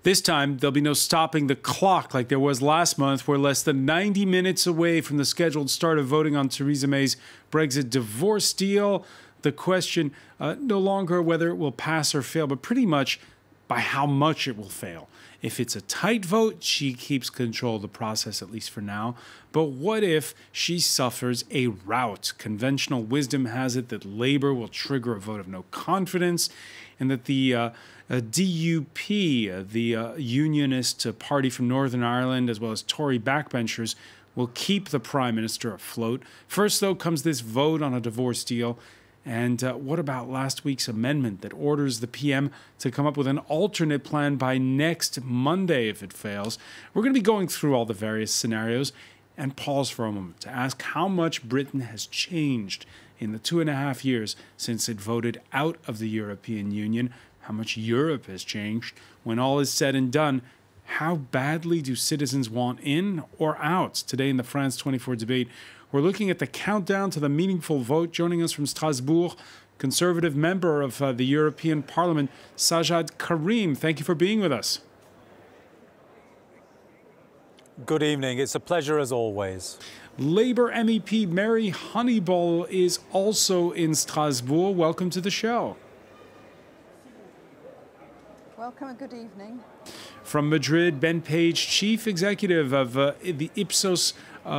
This time, there'll be no stopping the clock like there was last month. We're less than 90 minutes away from the scheduled start of voting on Theresa May's Brexit divorce deal. The question no longer whether it will pass or fail, but pretty much by how much it will fail. If it's a tight vote, she keeps control of the process, at least for now. But what if she suffers a rout? Conventional wisdom has it that Labour will trigger a vote of no confidence, and that the DUP, the Unionist party from Northern Ireland, as well as Tory backbenchers, will keep the Prime Minister afloat. First, though, comes this vote on a divorce deal. And what about last week's amendment that orders the PM to come up with an alternate plan by next Monday if it fails? We're going to be going through all the various scenarios and pause for a moment to ask how much Britain has changed in the 2.5 years since it voted out of the European Union, how much Europe has changed. When all is said and done, how badly do citizens want in or out? Today in the France 24 debate, we're looking at the countdown to the meaningful vote. Joining us from Strasbourg, Conservative member of the European Parliament, Sajad Karim. Thank you for being with us. Good evening. It's a pleasure as always. Labour MEP Mary Honeyball is also in Strasbourg. Welcome to the show. Welcome and good evening. From Madrid, Ben Page, Chief Executive of the Ipsos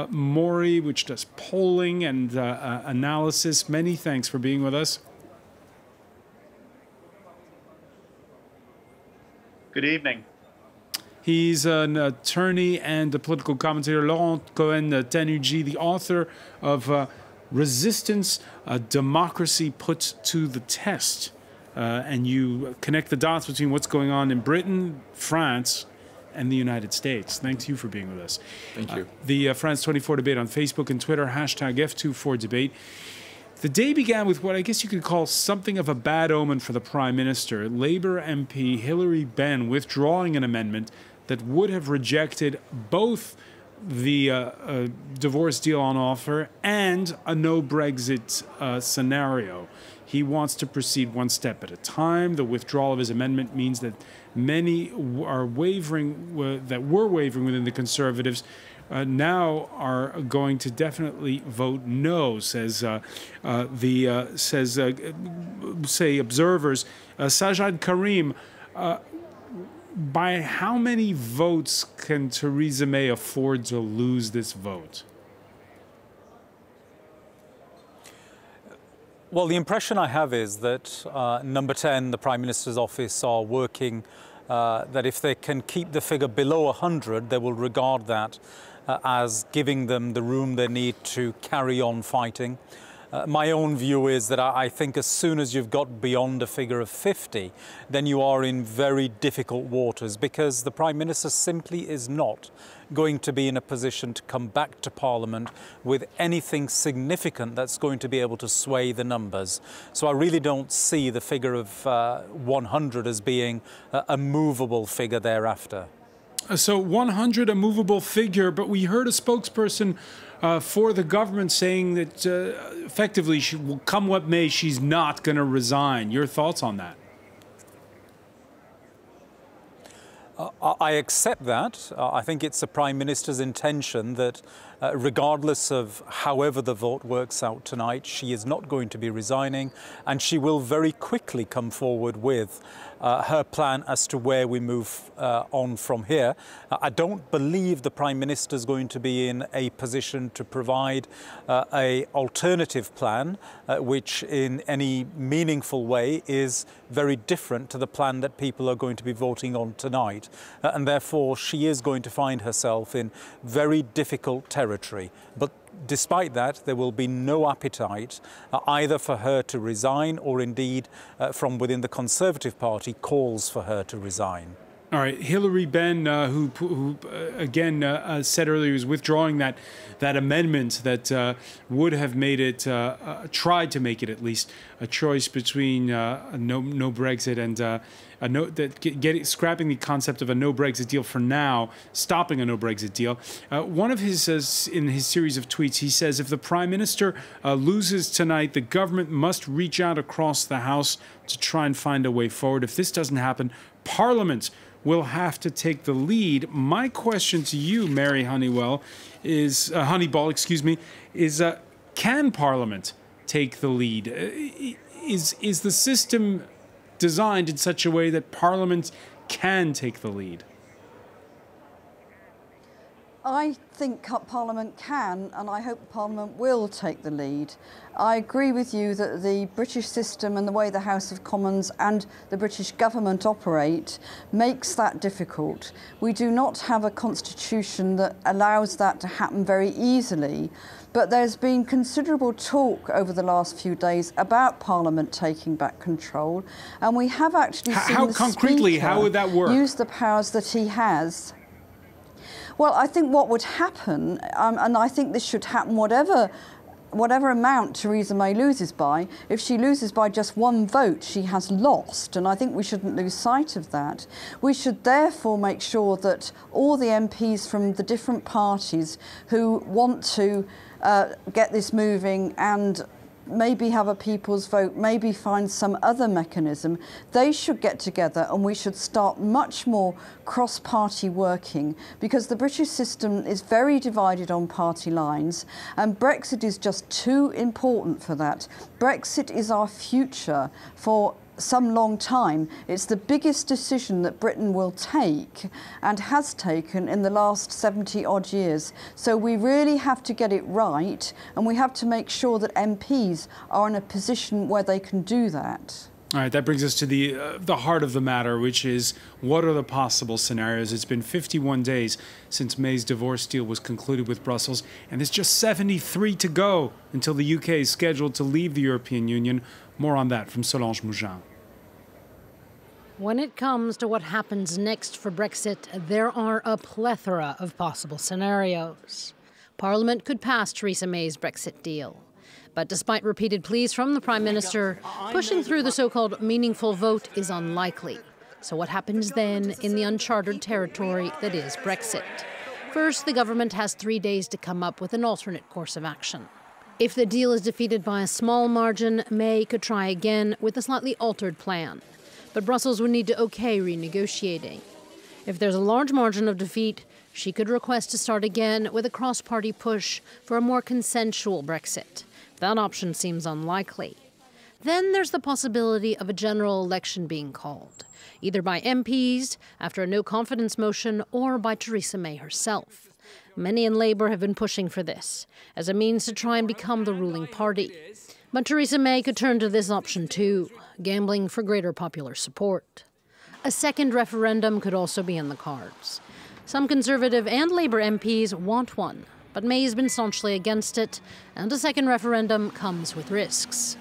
Mori, which does polling and analysis. Many thanks for being with us. Good evening. He's an attorney and a political commentator, Laurent Cohen-Tanuji, the author of Resistance, Democracy Put to the Test. And you connect the dots between what's going on in Britain, France, and the United States. Thanks you for being with us. Thank you. The France 24 debate on Facebook and Twitter, hashtag F24debate. The day began with what I guess you could call something of a bad omen for the Prime Minister. Labour MP Hilary Benn withdrawing an amendment that would have rejected both the divorce deal on offer and a no Brexit scenario. He wants to proceed one step at a time. The withdrawal of his amendment means that many are wavering, that were wavering within the Conservatives, now are going to definitely vote no, say observers. Sajad Karim, by how many votes can Theresa May afford to lose this vote? Well, the impression I have is that Number 10, the Prime Minister's office, are working that if they can keep the figure below 100, they will regard that as giving them the room they need to carry on fighting. My own view is that I think as soon as you've got beyond a figure of 50, then you are in very difficult waters, because the Prime Minister simply is not going to be in a position to come back to Parliament with anything significant that's going to be able to sway the numbers. So I really don't see the figure of 100 as being a movable figure thereafter. So 100, a movable figure, but we heard a spokesperson for the government saying that effectively, she will come what may, she's not going to resign. Your thoughts on that? I accept that. I think it's the Prime Minister's intention that regardless of however the vote works out tonight, she is not going to be resigning, and she will very quickly come forward with her plan as to where we move on from here. I don't believe the Prime Minister is going to be in a position to provide an alternative plan which in any meaningful way is very different to the plan that people are going to be voting on tonight. And therefore she is going to find herself in very difficult territory. But despite that, there will be no appetite either for her to resign or indeed from within the Conservative Party calls for her to resign. All right, Hilary Benn, who again said earlier he was withdrawing that amendment that would have made it, tried to make it at least, a choice between no Brexit and scrapping the concept of a no Brexit deal for now, stopping a no Brexit deal. One of his, in his series of tweets, he says, if the Prime Minister loses tonight, the government must reach out across the House to try and find a way forward. If this doesn't happen, Parliament will have to take the lead. My question to you, Mary Honeyball, is can Parliament take the lead? Is the system designed in such a way that Parliament can take the lead? I think Parliament can, and I hope Parliament will take the lead. I agree with you that the British system and the way the House of Commons and the British government operate makes that difficult. We do not have a constitution that allows that to happen very easily, but there's been considerable talk over the last few days about Parliament taking back control, and we have actually seen the concretely, how would that work? Use the powers that he has. Well, I think what would happen, and I think this should happen whatever amount Theresa May loses by, if she loses by just one vote, she has lost, and I think we shouldn't lose sight of that. We should therefore make sure that all the MPs from the different parties who want to get this moving and maybe have a people's vote, maybe find some other mechanism, they should get together and we should start much more cross-party working, because the British system is very divided on party lines and Brexit is just too important for that. Brexit is our future for some long time. It's the biggest decision that Britain will take and has taken in the last 70 odd years. So we really have to get it right, and we have to make sure that MPs are in a position where they can do that. All right, that brings us to the heart of the matter, which is what are the possible scenarios? It's been 51 days since May's divorce deal was concluded with Brussels, and there's just 73 to go until the UK is scheduled to leave the European Union. More on that from Solange Mougin. When it comes to what happens next for Brexit, there are a plethora of possible scenarios. Parliament could pass Theresa May's Brexit deal. But despite repeated pleas from the Prime Minister, pushing through the so-called meaningful vote is unlikely. So what happens then in the uncharted territory that is Brexit? First, the government has 3 days to come up with an alternate course of action. If the deal is defeated by a small margin, May could try again with a slightly altered plan. But Brussels would need to okay renegotiating. If there's a large margin of defeat, she could request to start again with a cross-party push for a more consensual Brexit. That option seems unlikely. Then there's the possibility of a general election being called, either by MPs after a no-confidence motion or by Theresa May herself. Many in Labour have been pushing for this as a means to try and become the ruling party. But Theresa May could turn to this option too, gambling for greater popular support. A second referendum could also be in the cards. Some Conservative and Labour MPs want one, but May has been staunchly against it, and a second referendum comes with risks.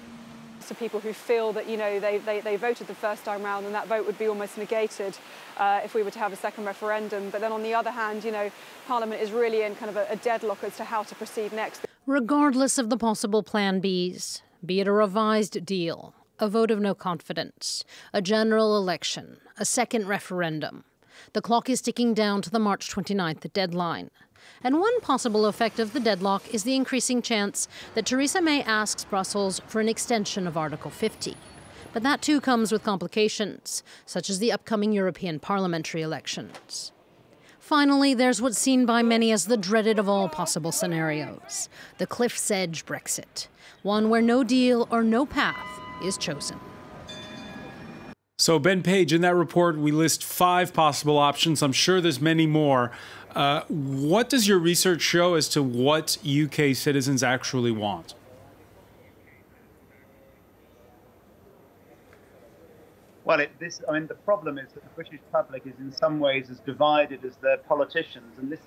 To people who feel that, they voted the first time round and that vote would be almost negated if we were to have a second referendum. But then on the other hand, Parliament is really in kind of a deadlock as to how to proceed next. Regardless of the possible plan Bs, be it a revised deal, a vote of no confidence, a general election, a second referendum, the clock is ticking down to the March 29th deadline. And one possible effect of the deadlock is the increasing chance that Theresa May asks Brussels for an extension of Article 50. But that too comes with complications, such as the upcoming European parliamentary elections. Finally, there's what's seen by many as the dreaded of all possible scenarios, the cliff's edge Brexit, one where no deal or no path is chosen. So, Ben Page, in that report, we list 5 possible options. I'm sure there's many more. What does your research show as to what UK citizens actually want? Well, the problem is that the British public is in some ways as divided as their politicians, and this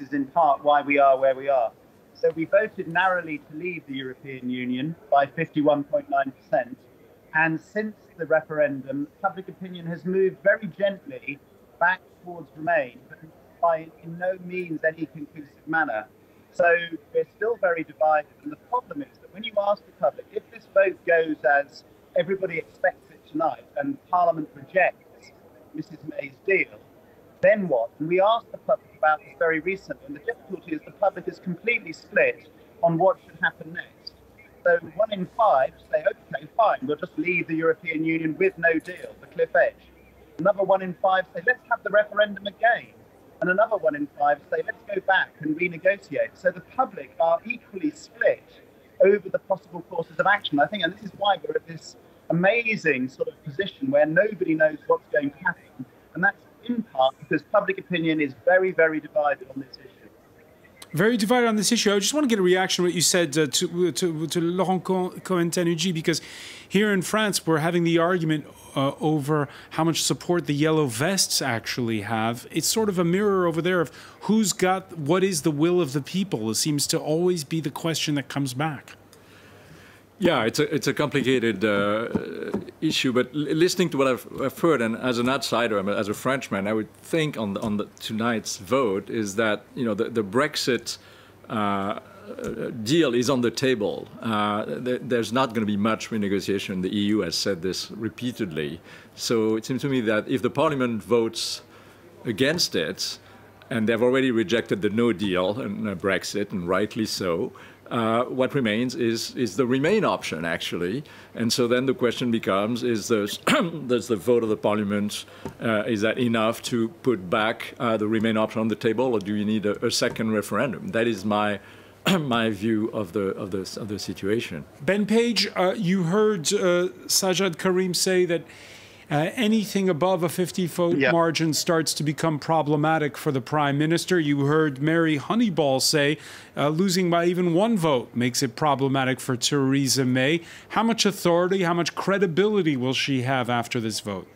is in part why we are where we are. So we voted narrowly to leave the European Union by 51.9%, and since the referendum, public opinion has moved very gently back towards Remain, but by in no means any conclusive manner. So we're still very divided, and the problem is that when you ask the public, if this vote goes as everybody expects it tonight and Parliament rejects Mrs May's deal, then what? And we asked the public about this very recently, and the difficulty is the public is completely split on what should happen next. So 1 in 5 say, okay, fine, we'll just leave the European Union with no deal, the cliff edge. Another 1 in 5 say, let's have the referendum again. And another 1 in 5 say, let's go back and renegotiate. So the public are equally split over the possible courses of action. I think, and this is why we're at this amazing sort of position where nobody knows what's going to happen. And that's in part because public opinion is very, very divided on this issue. Very divided on this issue. I just want to get a reaction to what you said to Laurent Cohen-Tanuji, because here in France we're having the argument over how much support the yellow vests actually have. It's sort of a mirror over there of who's got what is the will of the people. It seems to always be the question that comes back. Yeah, it's a complicated issue, but listening to what I've heard, and as an outsider, as a Frenchman, I would think on the tonight's vote is that the Brexit deal is on the table. There's not going to be much renegotiation. The EU has said this repeatedly. So it seems to me that if the Parliament votes against it, and they've already rejected the no deal and Brexit, and rightly so, what remains is the Remain option, actually. And so then the question becomes, does the vote of the Parliament, is that enough to put back the Remain option on the table, or do you need a second referendum? That is my view of the situation. Ben Page, you heard Sajad Karim say that anything above a 50-vote margin starts to become problematic for the Prime Minister. You heard Mary Honeyball say losing by even 1 vote makes it problematic for Theresa May. How much authority, how much credibility will she have after this vote?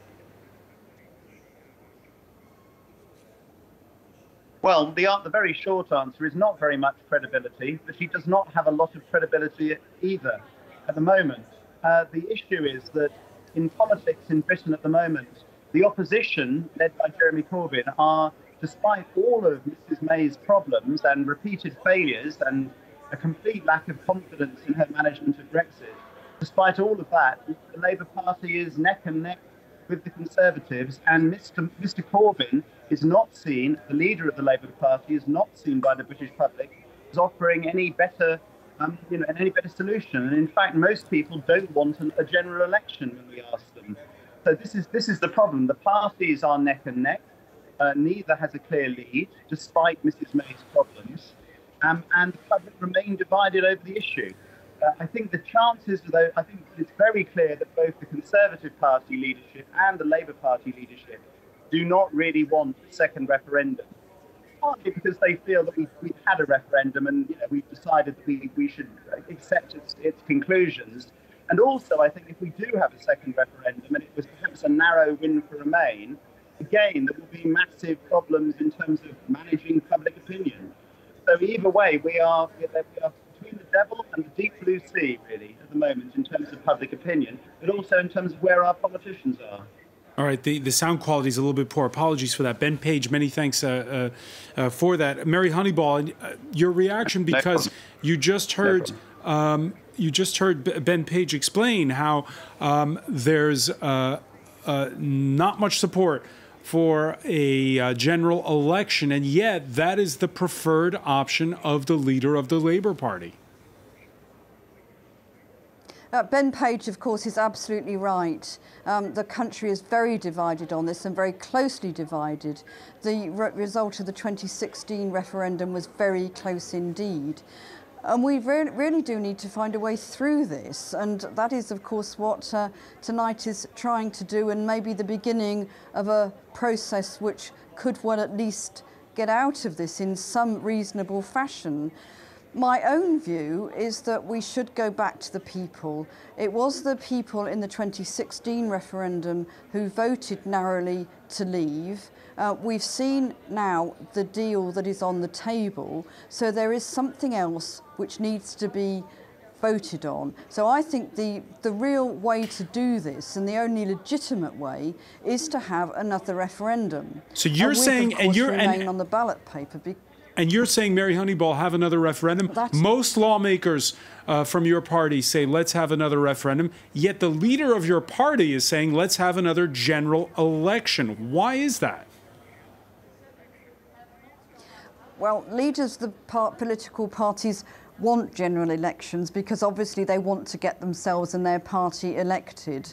Well, the very short answer is not very much credibility, but she does not have a lot of credibility either at the moment. The issue is that in politics in Britain at the moment, the opposition, led by Jeremy Corbyn, are, despite all of Mrs May's problems and repeated failures and a complete lack of confidence in her management of Brexit, despite all of that, the Labour Party is neck and neck with the Conservatives, and Mr Corbyn is not seen, the leader of the Labour Party is not seen by the British public as offering any better any better solution. And in fact, most people don't want a general election when we ask them. So this is the problem. The parties are neck and neck. Neither has a clear lead, despite Mrs May's problems. And the public remain divided over the issue. I think the chances, though, I think it's very clear that both the Conservative Party leadership and the Labour Party leadership do not really want a second referendum. Partly because they feel that we've had a referendum and we've decided that we should accept its conclusions. And also, I think if we do have a second referendum and it was perhaps a narrow win for Remain, again, there will be massive problems in terms of managing public opinion. So either way, we are between the devil and the deep blue sea, really, at the moment, in terms of public opinion, but also in terms of where our politicians are. All right, the sound quality is a little bit poor. Apologies for that. Ben Page, many thanks for that. Mary Honeyball, your reaction, because you just heard Ben Page explain how there's not much support for a general election, and yet that is the preferred option of the leader of the Labour Party. Ben Page, of course, is absolutely right. The country is very divided on this and very closely divided. The result of the 2016 referendum was very close indeed. And we really do need to find a way through this. And that is, of course, what tonight is trying to do, and maybe the beginning of a process which could well at least get out of this in some reasonable fashion. My own view is that we should go back to the people. It was the people in the 2016 referendum who voted narrowly to leave. We've seen now the deal that is on the table, so there is something else which needs to be voted on. So I think the real way to do this, and the only legitimate way, is to have another referendum. So you're saying, and you're remain on the ballot paper. And you're saying, Mary Honeyball, have another referendum. Most lawmakers from your party say, let's have another referendum. Yet the leader of your party is saying, let's have another general election. Why is that? Well, leaders of the political parties want general elections because obviously they want to get themselves and their party elected.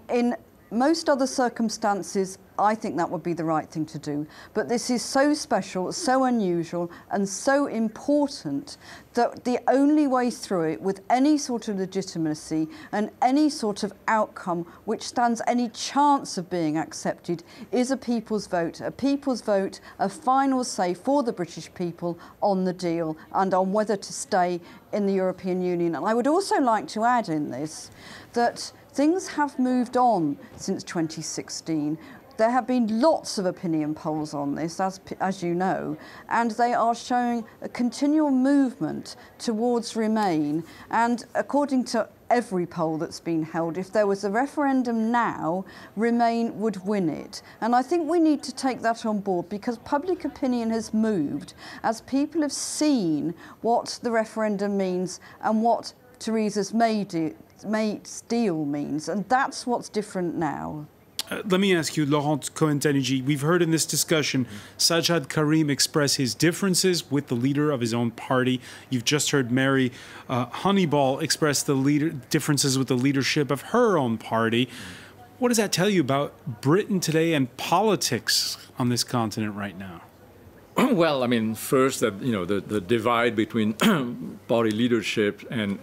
In most other circumstances, I think that would be the right thing to do. But this is so special, so unusual, and so important that the only way through it with any sort of legitimacy and any sort of outcome which stands any chance of being accepted is a people's vote, a final say for the British people on the deal and on whether to stay in the European Union. And I would also like to add in this that things have moved on since 2016. There have been lots of opinion polls on this, as you know, and they are showing a continual movement towards Remain. And according to every poll that's been held, if there was a referendum now, Remain would win it. And I think we need to take that on board because public opinion has moved as people have seen what the referendum means and what Theresa's May deal means. And that's what's different now. Let me ask you, Laurent Cohen-Tanuji, we've heard in this discussion Sajjad Karim express his differences with the leader of his own party. You've just heard Mary Honeyball express the differences with the leadership of her own party. What does that tell you about Britain today and politics on this continent right now? Well, I mean, first that the divide between party leadership and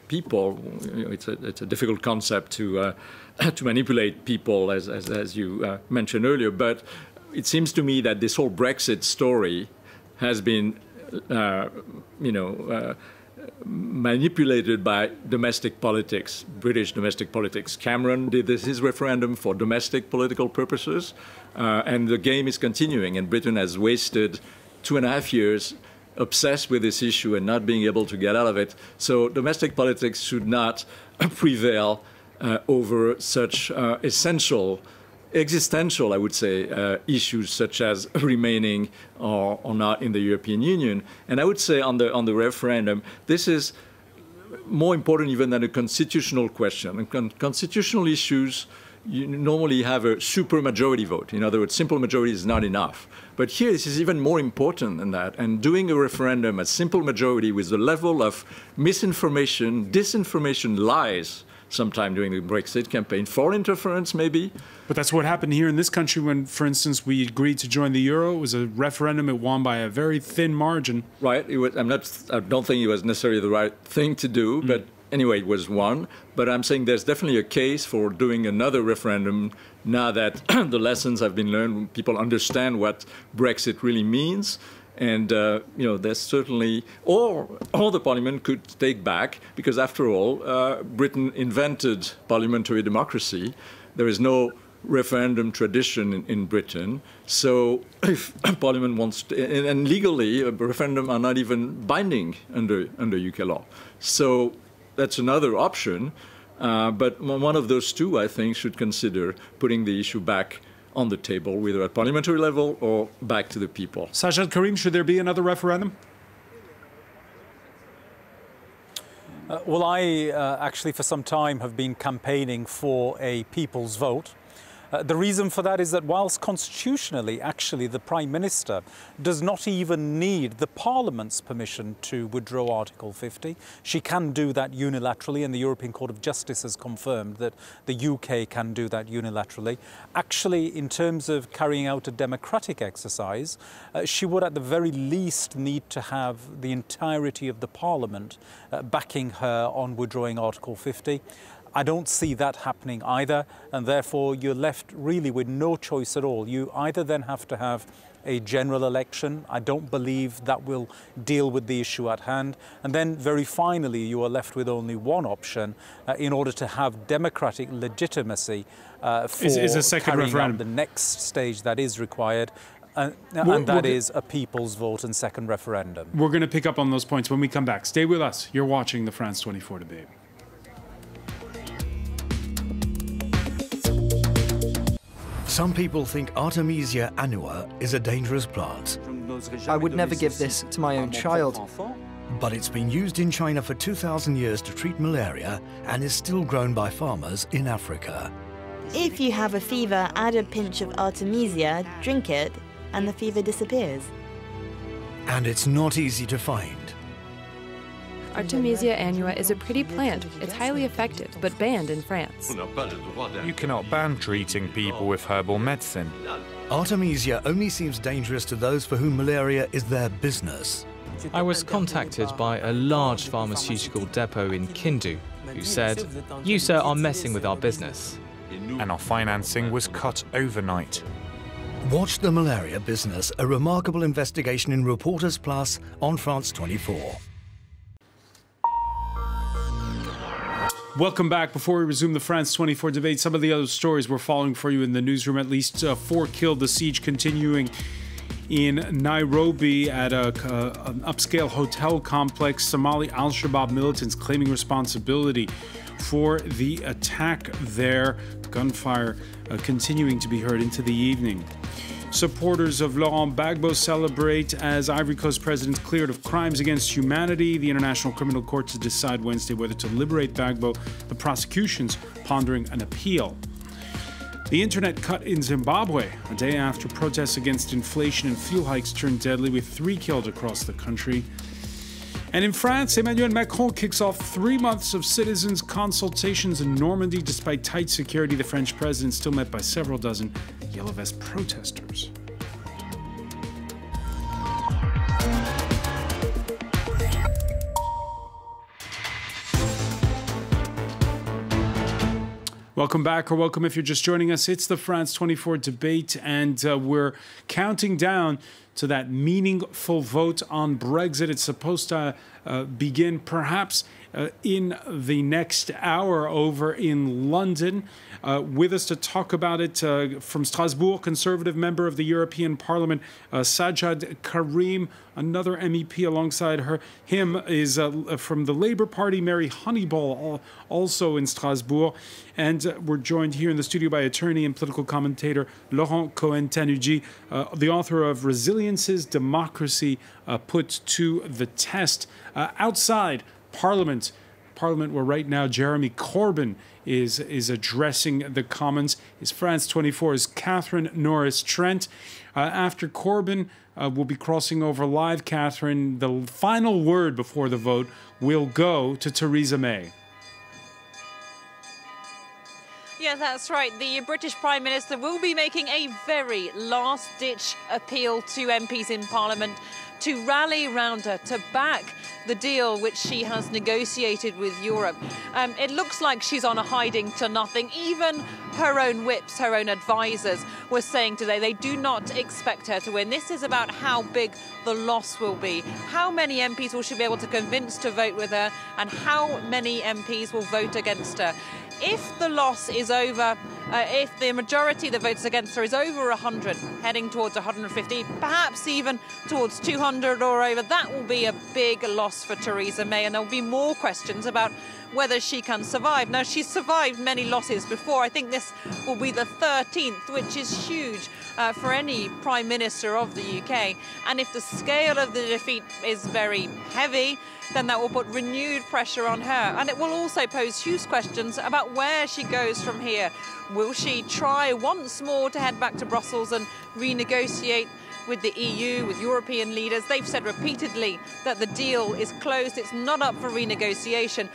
people, it's a difficult concept to manipulate people, as you mentioned earlier. But it seems to me that this whole Brexit story has been, manipulated by domestic politics, British domestic politics. Cameron did his referendum for domestic political purposes, and the game is continuing. And Britain has wasted 2.5 years obsessed with this issue and not being able to get out of it. So domestic politics should not prevail over such essential, existential, I would say, issues such as remaining or not in the European Union. And I would say on the referendum, this is more important even than a constitutional question. And constitutional issues, you normally have a supermajority vote. In other words, simple majority is not enough. But here, this is even more important than that. And doing a referendum at simple majority with the level of misinformation, disinformation, lies, sometime during the Brexit campaign, foreign interference maybe. But that's what happened here in this country when, for instance, we agreed to join the euro. It was a referendum. It won by a very thin margin. Right. I don't think it was necessarily the right thing to do, but anyway, it was won. But I'm saying there's definitely a case for doing another referendum now that the lessons have been learned. People understand what Brexit really means. And, there's certainly, or the parliament could take back, because after all, Britain invented parliamentary democracy. There is no referendum tradition in Britain. So if parliament wants to, and legally, referendum are not even binding under UK law. So that's another option. But one of those two, I think, should consider putting the issue back on the table, whether at parliamentary level or back to the people. Sajjad Karim, should there be another referendum? Well, I actually for some time have been campaigning for a people's vote. The reason for that is that whilst constitutionally, actually, the Prime Minister does not even need the Parliament's permission to withdraw Article 50. She can do that unilaterally, and the European Court of Justice has confirmed that the UK can do that unilaterally. Actually, in terms of carrying out a democratic exercise, she would at the very least need to have the entirety of the Parliament backing her on withdrawing Article 50. I don't see that happening either, and therefore you're left really with no choice at all. You either then have to have a general election. I don't believe that will deal with the issue at hand. And then very finally, you are left with only one option in order to have democratic legitimacy for is a second carrying referendum. out the next stage that is required. And that is a people's vote and second referendum. We're going to pick up on those points when we come back. Stay with us. You're watching the France 24 debate. Some people think Artemisia annua is a dangerous plant. I would never give this to my own child. But it's been used in China for 2,000 years to treat malaria and is still grown by farmers in Africa. If you have a fever, add a pinch of Artemisia, drink it, and the fever disappears. And it's not easy to find. Artemisia annua is a pretty plant. It's highly effective, but banned in France. You cannot ban treating people with herbal medicine. Artemisia only seems dangerous to those for whom malaria is their business. I was contacted by a large pharmaceutical depot in Kindu, who said, "You, sir, are messing with our business." And our financing was cut overnight. Watch the malaria business, a remarkable investigation in Reporters Plus on France 24. Welcome back. Before we resume the France 24 debate, some of the other stories we're following for you in the newsroom. At least 4 killed, the siege continuing in Nairobi at an upscale hotel complex. Somali al-Shabaab militants claiming responsibility for the attack there. Gunfire continuing to be heard into the evening. Supporters of Laurent Gbagbo celebrate as Ivory Coast president is cleared of crimes against humanity. The International Criminal Court to decide Wednesday whether to liberate Gbagbo. The prosecution's pondering an appeal. The internet cut in Zimbabwe a day after protests against inflation and fuel hikes turned deadly, with 3 killed across the country. And in France, Emmanuel Macron kicks off 3 months of citizens' consultations in Normandy. Despite tight security, the French president still met by several dozen Yellow Vest protesters. Welcome back, or welcome if you're just joining us. It's the France 24 debate, and we're counting down to that meaningful vote on Brexit. It's supposed to begin perhaps in the next hour over in London. With us to talk about it from Strasbourg, Conservative member of the European Parliament, Sajjad Karim, another MEP alongside him is from the Labour Party, Mary Honeyball, also in Strasbourg. And we're joined here in the studio by attorney and political commentator Laurent Cohen-Tanuji, the author of Resilience's Democracy Put to the Test. Outside Parliament, where right now Jeremy Corbyn is addressing the Commons, is France 24's Catherine Norris-Trent. After Corbyn will be crossing over live, Catherine, the final word before the vote will go to Theresa May. Yeah, that's right. The British Prime Minister will be making a very last-ditch appeal to MPs in Parliament to rally round her, to back the deal which she has negotiated with Europe. It looks like she's on a hiding to nothing. Even her own whips, her own advisors were saying today they do not expect her to win. This is about how big the loss will be. How many MPs will she be able to convince to vote with her, and how many MPs will vote against her? If the loss is over, if the majority that votes against her is over 100, heading towards 150, perhaps even towards 200 or over, that will be a big loss for Theresa May, and there will be more questions about whether she can survive. Now, she's survived many losses before. I think this will be the 13th, which is huge for any Prime Minister of the UK. And if the scale of the defeat is very heavy, then that will put renewed pressure on her. And it will also pose huge questions about where she goes from here. Will she try once more to head back to Brussels and renegotiate with the EU, with European leaders? They've said repeatedly that the deal is closed, it's not up for renegotiation.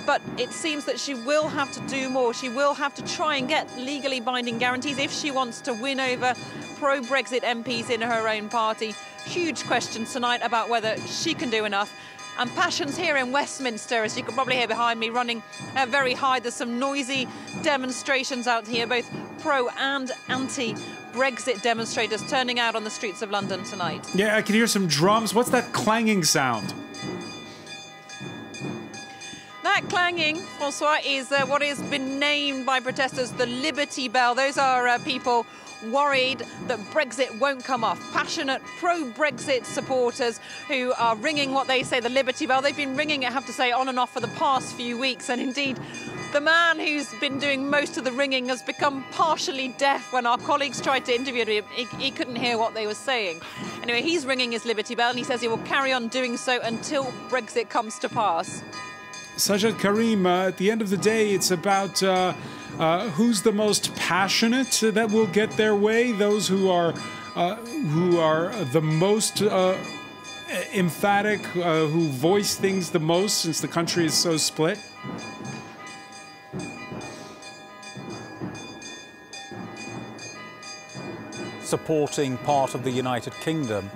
But it seems that she will have to do more. She will have to try and get legally binding guarantees if she wants to win over pro-Brexit MPs in her own party. Huge questions tonight about whether she can do enough. And passions here in Westminster, as you can probably hear behind me, running very high. There's some noisy demonstrations out here, both pro and anti-Brexit demonstrators turning out on the streets of London tonight. Yeah, I can hear some drums. What's that clanging sound? That clanging, Francois, is what has been named by protesters the Liberty Bell. Those are people worried that Brexit won't come off. Passionate pro-Brexit supporters who are ringing what they say the Liberty Bell. They've been ringing it, I have to say, on and off for the past few weeks. And indeed, the man who's been doing most of the ringing has become partially deaf. When our colleagues tried to interview him, he couldn't hear what they were saying. Anyway, he's ringing his Liberty Bell, and he says he will carry on doing so until Brexit comes to pass. Sajjad Karim, at the end of the day, it's about who's the most passionate that will get their way, those who are the most emphatic, who voice things the most since the country is so split? Supporting part of the United Kingdom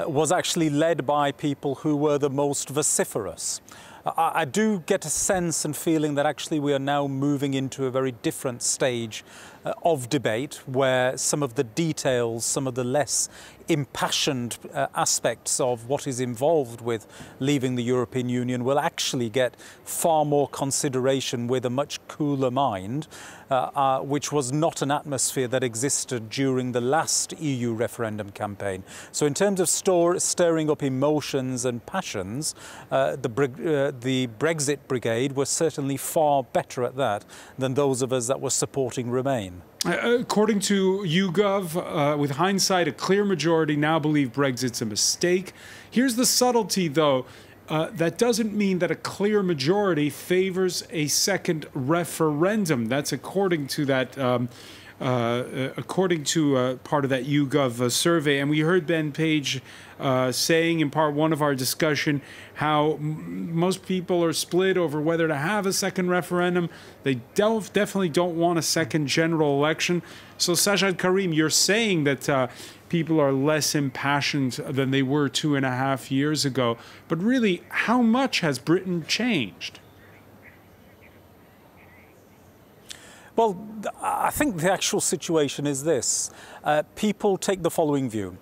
was actually led by people who were the most vociferous. I do get a sense and feeling that actually we are now moving into a very different stage of debate, where some of the details, some of the less impassioned aspects of what is involved with leaving the European Union will actually get far more consideration with a much cooler mind, which was not an atmosphere that existed during the last EU referendum campaign. So in terms of stirring up emotions and passions, the Brexit brigade was certainly far better at that than those of us that were supporting Remain. According to YouGov, with hindsight, a clear majority now believe Brexit's a mistake. Here's the subtlety, though. That doesn't mean that a clear majority favors a second referendum. That's according to that, part of that YouGov survey. And we heard Ben Page saying in part one of our discussion how most people are split over whether to have a second referendum. They definitely don't want a second general election. So Sajad Karim, you're saying that people are less impassioned than they were 2.5 years ago. But really, how much has Britain changed? Well, I think the actual situation is this. People take the following view.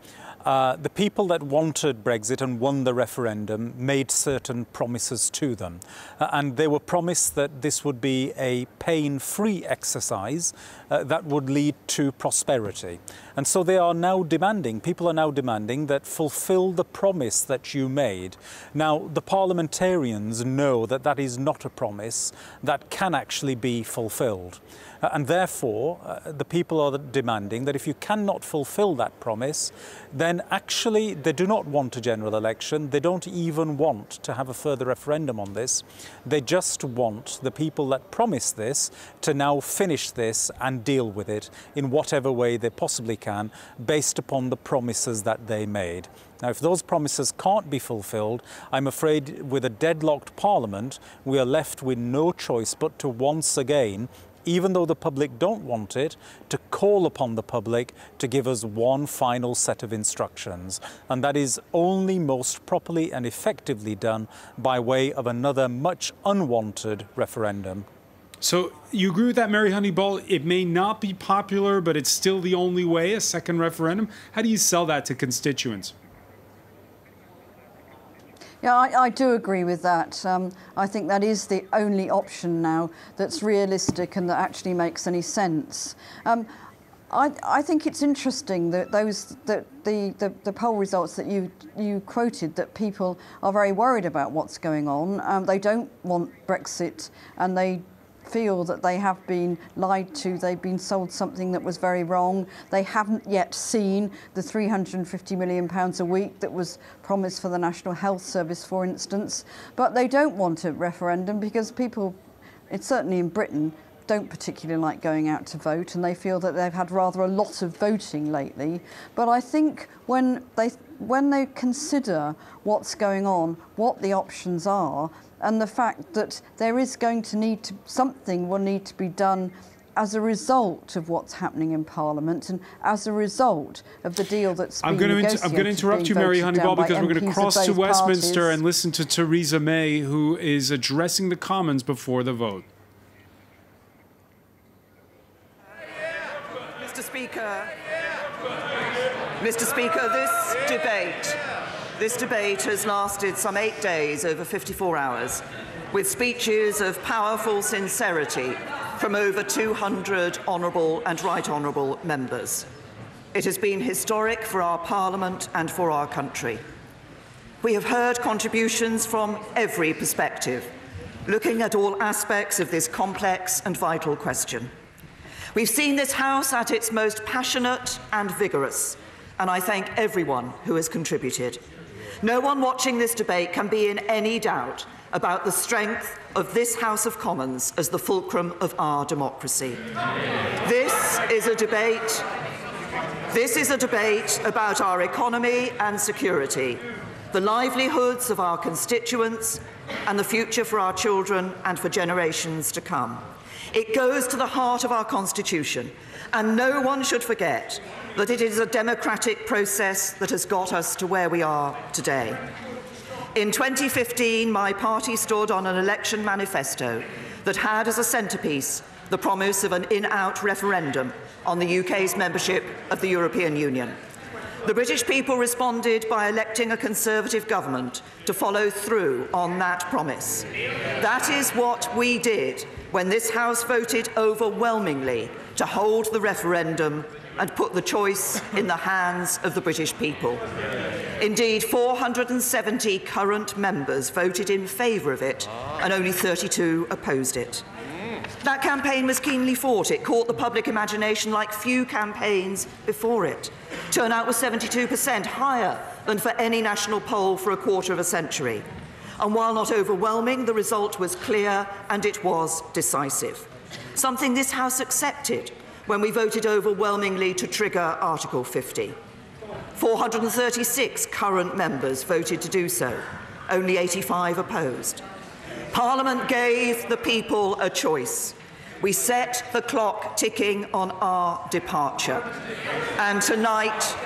The people that wanted Brexit and won the referendum made certain promises to them. And they were promised that this would be a pain-free exercise that would lead to prosperity. And so they are now demanding, people are now demanding that fulfill the promise that you made. Now, the parliamentarians know that that is not a promise that can actually be fulfilled. And therefore, the people are demanding that if you cannot fulfill that promise, then actually they do not want a general election. They don't even want to have a further referendum on this. They just want the people that promised this to now finish this and deal with it in whatever way they possibly can, based upon the promises that they made. Now, if those promises can't be fulfilled, I'm afraid with a deadlocked parliament, we are left with no choice but to once again, even though the public don't want it, to call upon the public to give us one final set of instructions. And that is only most properly and effectively done by way of another much unwanted referendum. So you agree with that, Mary Honeyball? It may not be popular, but it's still the only way, a second referendum. How do you sell that to constituents? Yeah, I do agree with that. I think that is the only option now that's realistic and that actually makes any sense. I think it's interesting that the poll results that you quoted, that people are very worried about what's going on. They don't want Brexit, and they feel that they have been lied to, they've been sold something that was very wrong. They haven't yet seen the £350 million a week that was promised for the National Health Service, for instance. But they don't want a referendum because people, it's certainly in Britain, don't particularly like going out to vote, and they feel that they've had rather a lot of voting lately. But I think when they consider what's going on, what the options are, and the fact that there is going to something will need to be done as a result of what's happening in Parliament and as a result of the deal that's been negotiated. I'm going to interrupt you, Mary Honeyball, because we're going to cross to Westminster and listen to Theresa May, who is addressing the Commons before the vote. Mr. Speaker, this debate has lasted some 8 days over 54 hours, with speeches of powerful sincerity from over 200 honourable and right honourable members. It has been historic for our Parliament and for our country. We have heard contributions from every perspective, looking at all aspects of this complex and vital question. We've seen this House at its most passionate and vigorous, and I thank everyone who has contributed. No one watching this debate can be in any doubt about the strength of this House of Commons as the fulcrum of our democracy. This is a debate about our economy and security. the livelihoods of our constituents, and the future for our children and for generations to come. It goes to the heart of our Constitution, and no one should forget that it is a democratic process that has got us to where we are today. In 2015, my party stood on an election manifesto that had as a centrepiece the promise of an in-out referendum on the UK's membership of the European Union. The British people responded by electing a Conservative government to follow through on that promise. That is what we did when this House voted overwhelmingly to hold the referendum and put the choice in the hands of the British people. Indeed, 470 current members voted in favour of it, and only 32 opposed it. That campaign was keenly fought. It caught the public imagination like few campaigns before it. Turnout was 72%, higher than for any national poll for a quarter of a century. And while not overwhelming, the result was clear and it was decisive. Something this House accepted when we voted overwhelmingly to trigger Article 50. 436 current members voted to do so, only 85 opposed. Parliament gave the people a choice. We set the clock ticking on our departure. And tonight,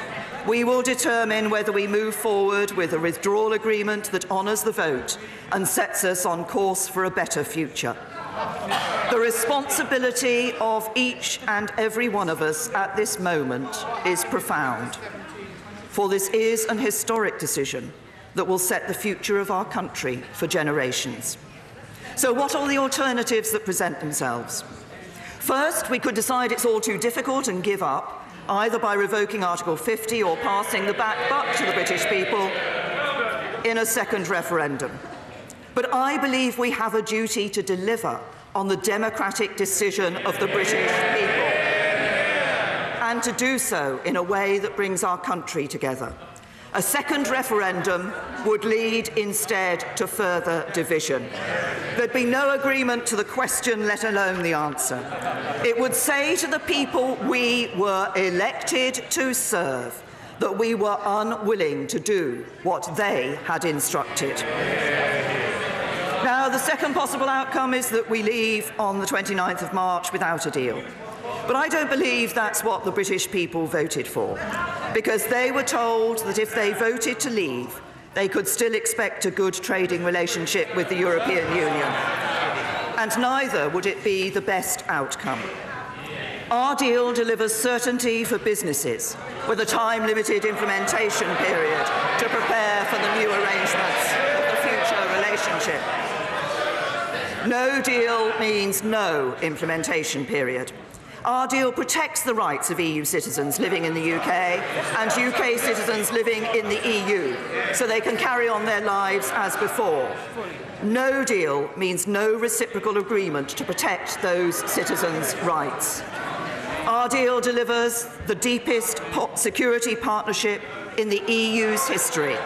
we will determine whether we move forward with a withdrawal agreement that honours the vote and sets us on course for a better future. The responsibility of each and every one of us at this moment is profound, for this is an historic decision that will set the future of our country for generations. So what are the alternatives that present themselves? First, we could decide it's all too difficult and give up, either by revoking Article 50 or passing the back buck to the British people in a second referendum. But I believe we have a duty to deliver on the democratic decision of the British people, and to do so in a way that brings our country together. A second referendum would lead instead to further division. There'd be no agreement to the question, let alone the answer. It would say to the people we were elected to serve that we were unwilling to do what they had instructed. Now, the second possible outcome is that we leave on the 29th of March without a deal. But I don't believe that's what the British people voted for, because they were told that if they voted to leave, they could still expect a good trading relationship with the European Union. And neither would it be the best outcome. Our deal delivers certainty for businesses, with a time-limited implementation period to prepare for the new arrangements of the future relationship. No deal means no implementation period. Our deal protects the rights of EU citizens living in the UK and UK citizens living in the EU, so they can carry on their lives as before. No deal means no reciprocal agreement to protect those citizens' rights. Our deal delivers the deepest security partnership in the EU's history,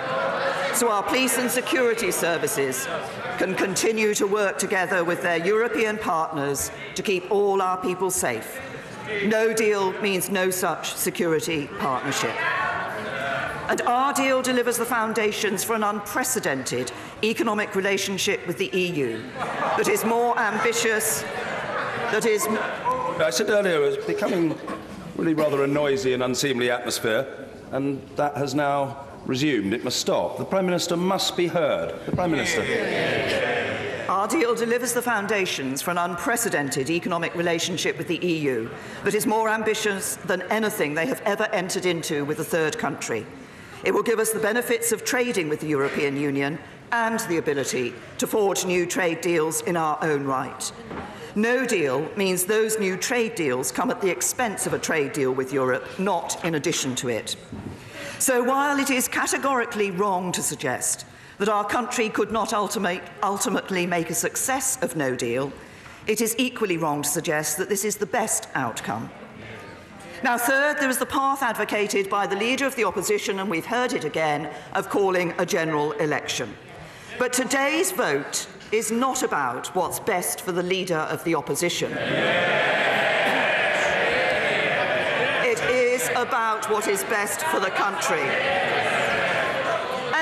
so our police and security services can continue to work together with their European partners to keep all our people safe. No deal means no such security partnership. And our deal delivers the foundations for an unprecedented economic relationship with the EU that is more ambitious, that is... I said earlier it was becoming really rather a noisy and unseemly atmosphere, and that has now resumed. It must stop. The Prime Minister must be heard. The Prime Minister. Our deal delivers the foundations for an unprecedented economic relationship with the EU that is more ambitious than anything they have ever entered into with a third country. It will give us the benefits of trading with the European Union and the ability to forge new trade deals in our own right. No deal means those new trade deals come at the expense of a trade deal with Europe, not in addition to it. So while it is categorically wrong to suggest that our country could not ultimately make a success of no deal, it is equally wrong to suggest that this is the best outcome. Now, third, there is the path advocated by the Leader of the Opposition, and we've heard it again, of calling a general election. But today's vote is not about what's best for the Leader of the Opposition. It is about what is best for the country.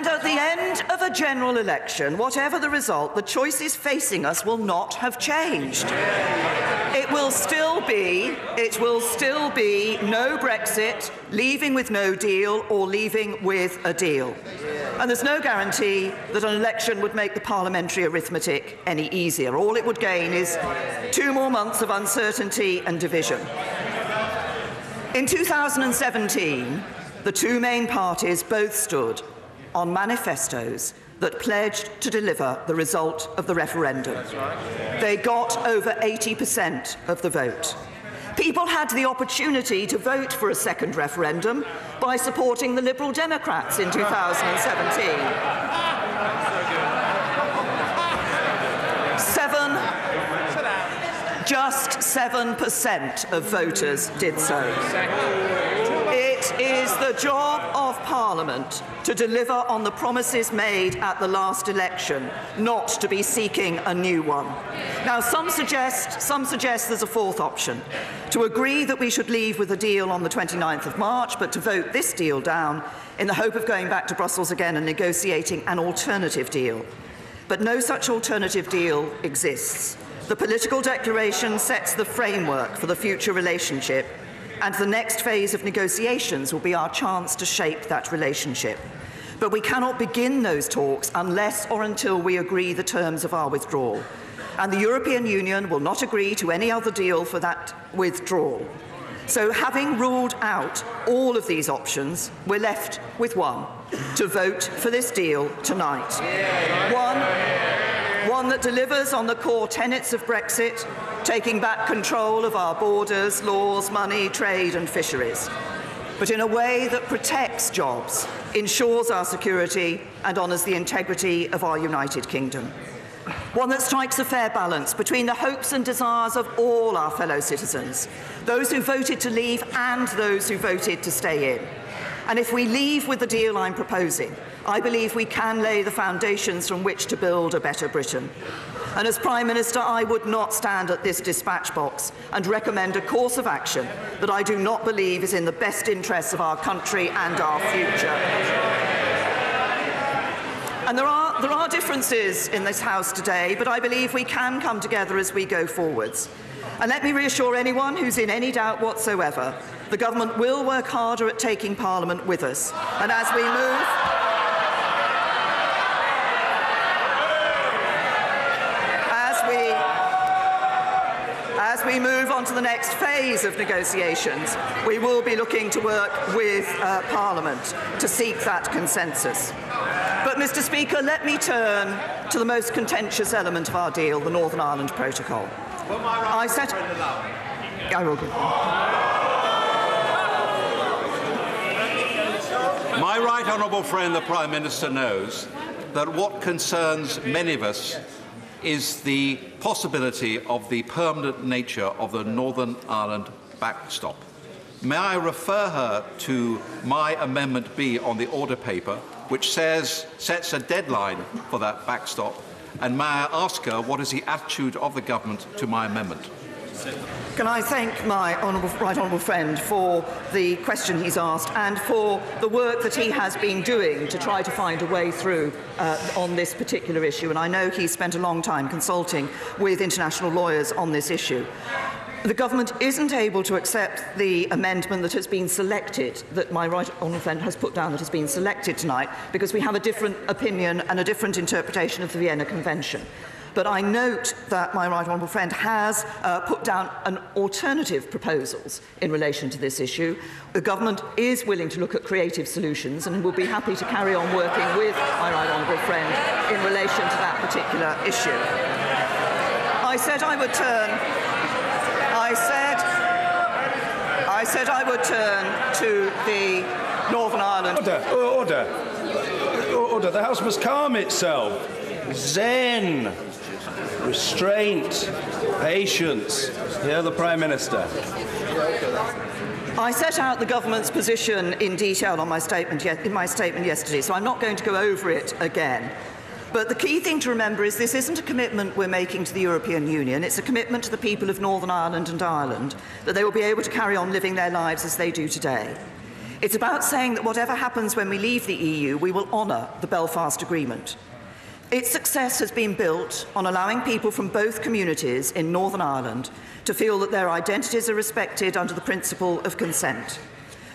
And at the end of a general election, whatever the result, the choices facing us will not have changed. It will still be no Brexit, leaving with no deal, or leaving with a deal. And there's no guarantee that an election would make the parliamentary arithmetic any easier. All it would gain is 2 more months of uncertainty and division. In 2017, the two main parties both stood on manifestos that pledged to deliver the result of the referendum. They got over 80% of the vote. People had the opportunity to vote for a second referendum by supporting the Liberal Democrats in 2017. Just 7% of voters did so. It is the job of Parliament to deliver on the promises made at the last election, not to be seeking a new one. Now, some suggest there's a fourth option, to agree that we should leave with a deal on the 29th of March, but to vote this deal down in the hope of going back to Brussels again and negotiating an alternative deal. But no such alternative deal exists. The political declaration sets the framework for the future relationship, and the next phase of negotiations will be our chance to shape that relationship. But we cannot begin those talks unless or until we agree the terms of our withdrawal. And the European Union will not agree to any other deal for that withdrawal. So, having ruled out all of these options, we're left with one: to vote for this deal tonight. One that delivers on the core tenets of Brexit, taking back control of our borders, laws, money, trade and fisheries, but in a way that protects jobs, ensures our security and honours the integrity of our United Kingdom. One that strikes a fair balance between the hopes and desires of all our fellow citizens, those who voted to leave and those who voted to stay in. And if we leave with the deal I'm proposing, I believe we can lay the foundations from which to build a better Britain. And as Prime Minister, I would not stand at this dispatch box and recommend a course of action that I do not believe is in the best interests of our country and our future. And there are differences in this House today, but I believe we can come together as we go forwards. And let me reassure anyone who's in any doubt whatsoever, the government will work harder at taking Parliament with us. And as we move on to the next phase of negotiations, we will be looking to work with Parliament to seek that consensus. But, Mr. Speaker, let me turn to the most contentious element of our deal, the Northern Ireland Protocol. My right honourable friend, the Prime Minister, knows that what concerns many of us is the possibility of the permanent nature of the Northern Ireland backstop. May I refer her to my Amendment B on the order paper, which sets a deadline for that backstop, and may I ask her what is the attitude of the government to my amendment? Can I thank my right honourable friend for the question he's asked and for the work that he has been doing to try to find a way through on this particular issue. And I know he's spent a long time consulting with international lawyers on this issue. The government isn't able to accept the amendment that has been selected, that my right honourable friend has put down, that has been selected tonight, because we have a different opinion and a different interpretation of the Vienna Convention. But I note that my right honourable friend has put down an alternative proposals in relation to this issue. The government is willing to look at creative solutions and will be happy to carry on working with my right honourable friend in relation to that particular issue. I said I would turn to the Northern Ireland. Order. The House must calm itself. Zen. Restraint, patience. Hear the Prime Minister. I set out the government's position in detail on my statement yesterday, so I'm not going to go over it again. But the key thing to remember is this isn't a commitment we're making to the European Union. It's a commitment to the people of Northern Ireland and Ireland that they will be able to carry on living their lives as they do today. It's about saying that whatever happens when we leave the EU, we will honour the Belfast Agreement. Its success has been built on allowing people from both communities in Northern Ireland to feel that their identities are respected under the principle of consent.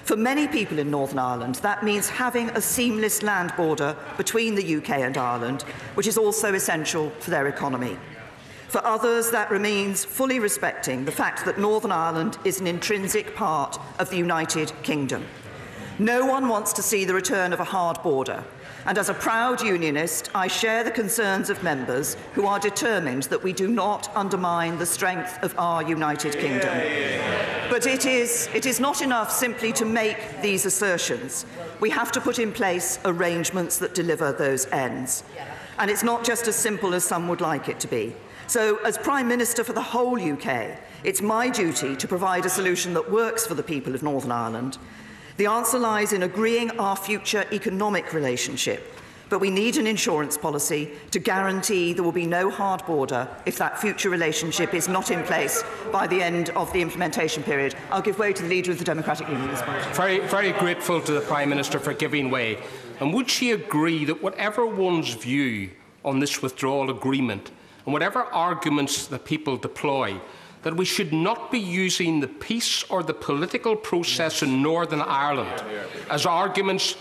For many people in Northern Ireland, that means having a seamless land border between the UK and Ireland, which is also essential for their economy. For others, that means fully respecting the fact that Northern Ireland is an intrinsic part of the United Kingdom. No one wants to see the return of a hard border, and as a proud unionist, I share the concerns of members who are determined that we do not undermine the strength of our United Kingdom. But it is not enough simply to make these assertions. We have to put in place arrangements that deliver those ends. And it's not just as simple as some would like it to be. So, as Prime Minister for the whole UK, it's my duty to provide a solution that works for the people of Northern Ireland. The answer lies in agreeing our future economic relationship, but we need an insurance policy to guarantee there will be no hard border if that future relationship is not in place by the end of the implementation period. I'll give way to the Leader of the Democratic Union. Very grateful to the Prime Minister for giving way. And would she agree that whatever one's view on this withdrawal agreement, and whatever arguments the people deploy, that we should not be using the peace or the political process in Northern Ireland as arguments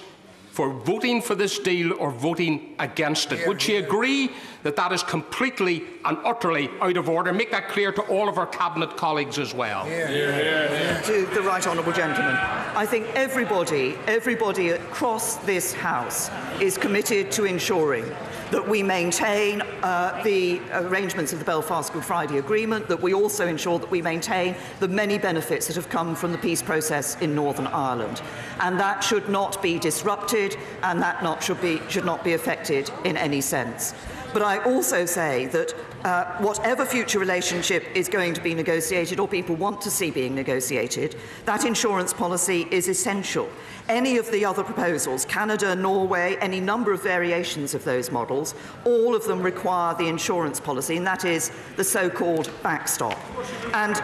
for voting for this deal or voting against it? Would she agree that that is completely and utterly out of order? Make that clear to all of our Cabinet colleagues as well. To the right honourable gentleman, I think everybody across this House is committed to ensuring that we maintain the arrangements of the Belfast Good Friday Agreement, that we also ensure that we maintain the many benefits that have come from the peace process in Northern Ireland. And that should not be disrupted, and that should not be affected in any sense. But I also say that whatever future relationship is going to be negotiated or people want to see being negotiated, that insurance policy is essential. Any of the other proposals, Canada, Norway, any number of variations of those models, all of them require the insurance policy, and that is the so-called backstop. And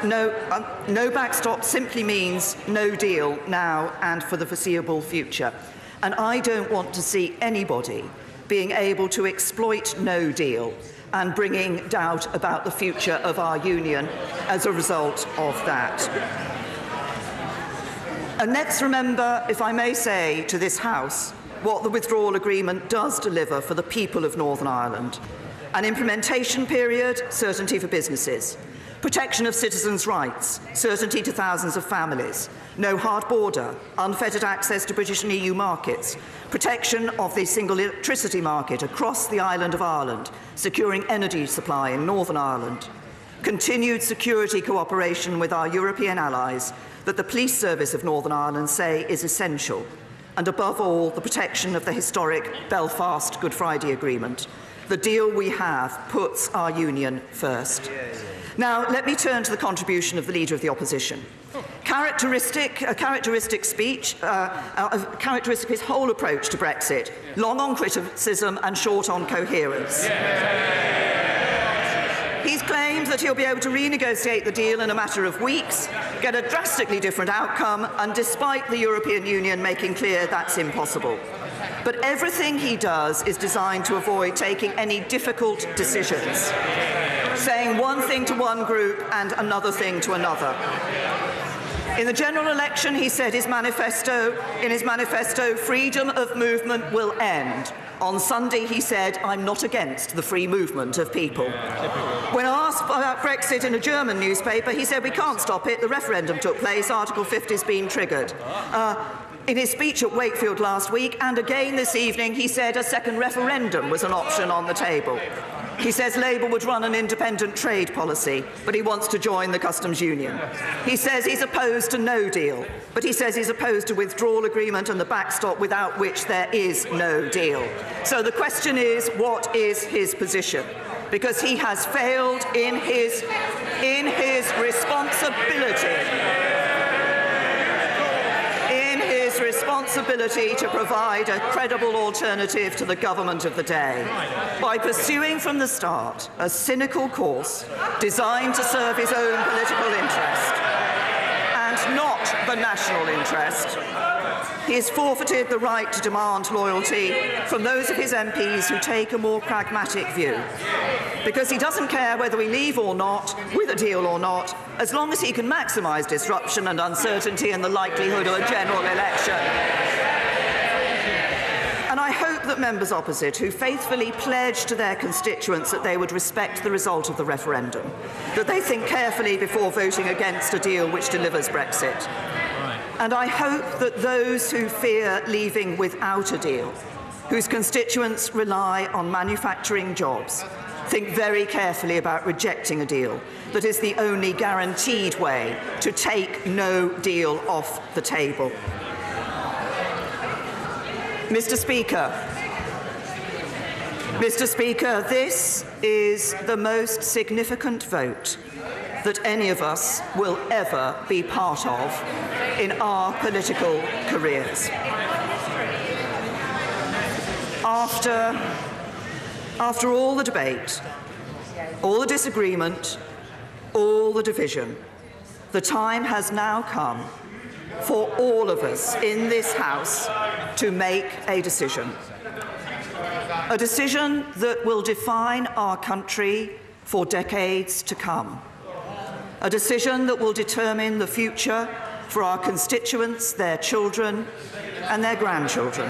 no backstop simply means no deal now and for the foreseeable future. And I don't want to see anybody being able to exploit no deal and bringing doubt about the future of our union as a result of that. And let's remember, if I may say to this House, what the withdrawal agreement does deliver for the people of Northern Ireland. An implementation period, certainty for businesses. Protection of citizens' rights, certainty to thousands of families. No hard border, unfettered access to British and EU markets. Protection of the single electricity market across the island of Ireland, securing energy supply in Northern Ireland. Continued security cooperation with our European allies that the police service of Northern Ireland say is essential. And above all, the protection of the historic Belfast Good Friday Agreement. The deal we have puts our union first. Now, let me turn to the contribution of the Leader of the Opposition. Characteristic of his whole approach to Brexit, long on criticism and short on coherence. He's claimed that he'll be able to renegotiate the deal in a matter of weeks, get a drastically different outcome, and despite the European Union making clear that's impossible. But everything he does is designed to avoid taking any difficult decisions, saying one thing to one group and another thing to another. In the general election, he said in his manifesto, freedom of movement will end. On Sunday, he said, I'm not against the free movement of people. When asked about Brexit in a German newspaper, he said, we can't stop it. The referendum took place. Article 50 has been triggered. In his speech at Wakefield last week, and again this evening, he said a second referendum was an option on the table. He says Labour would run an independent trade policy, but he wants to join the customs union. He says he's opposed to no deal, but he says he's opposed to withdrawal agreement and the backstop without which there is no deal. So the question is, what is his position? Because he has failed in his responsibility to provide a credible alternative to the government of the day by pursuing from the start a cynical course designed to serve his own political interest. And not the national interest. He has forfeited the right to demand loyalty from those of his MPs who take a more pragmatic view, because he doesn't care whether we leave or not, with a deal or not, as long as he can maximise disruption and uncertainty and the likelihood of a general election. And I hope that members opposite, who faithfully pledged to their constituents that they would respect the result of the referendum, that they think carefully before voting against a deal which delivers Brexit. And I hope that those who fear leaving without a deal, whose constituents rely on manufacturing jobs, think very carefully about rejecting a deal that is the only guaranteed way to take no deal off the table. Mr. Speaker, this is the most significant vote that any of us will ever be part of in our political careers. After all the debate, all the disagreement, all the division, the time has now come for all of us in this House to make a decision that will define our country for decades to come, a decision that will determine the future for our constituents, their children and their grandchildren,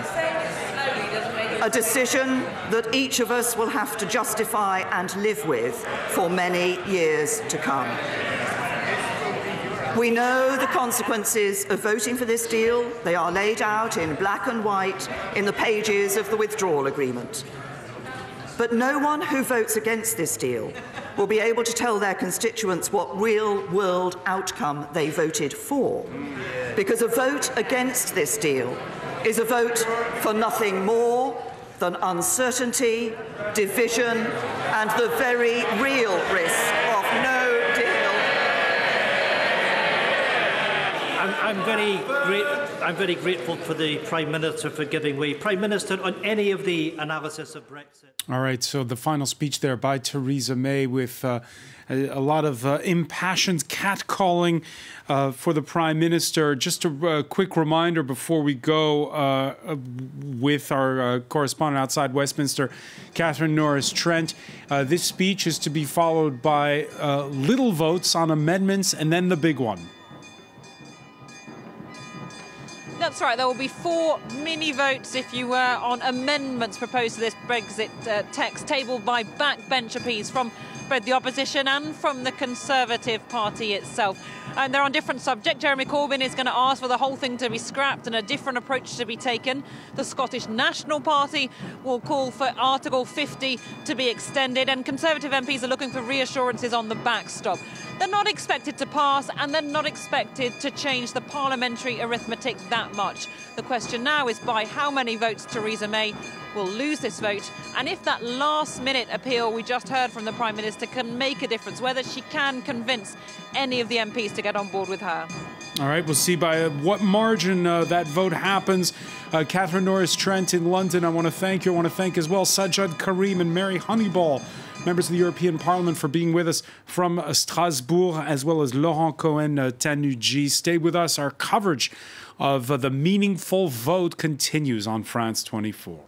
a decision that each of us will have to justify and live with for many years to come. We know the consequences of voting for this deal. They are laid out in black and white in the pages of the withdrawal agreement. But no one who votes against this deal will be able to tell their constituents what real-world outcome they voted for, because a vote against this deal is a vote for nothing more than uncertainty, division, and the very real risk of no deal. I'm very grateful for the Prime Minister for giving way. Prime Minister, on any of the analysis of Brexit. All right, so the final speech there by Theresa May with a lot of impassioned catcalling for the Prime Minister. Just a quick reminder before we go with our correspondent outside Westminster, Catherine Norris-Trent. This speech is to be followed by little votes on amendments and then the big one. That's right. There will be 4 mini votes, if you were, on amendments proposed to this Brexit text, tabled by backbench MPs from both the opposition and from the Conservative Party itself. And they're on different subjects. Jeremy Corbyn is going to ask for the whole thing to be scrapped and a different approach to be taken. The Scottish National Party will call for Article 50 to be extended, and Conservative MPs are looking for reassurances on the backstop. They're not expected to pass, and they're not expected to change the parliamentary arithmetic that much. The question now is by how many votes Theresa May will lose this vote, and if that last-minute appeal we just heard from the Prime Minister can make a difference, whether she can convince any of the MPs to get on board with her. All right, we'll see by what margin that vote happens. Catherine Norris-Trent in London, I want to thank you. I want to thank as well Sajjad Karim and Mary Honeyball, members of the European Parliament, for being with us from Strasbourg, as well as Laurent Cohen-Tanuji. Stay with us. Our coverage of the meaningful vote continues on France 24.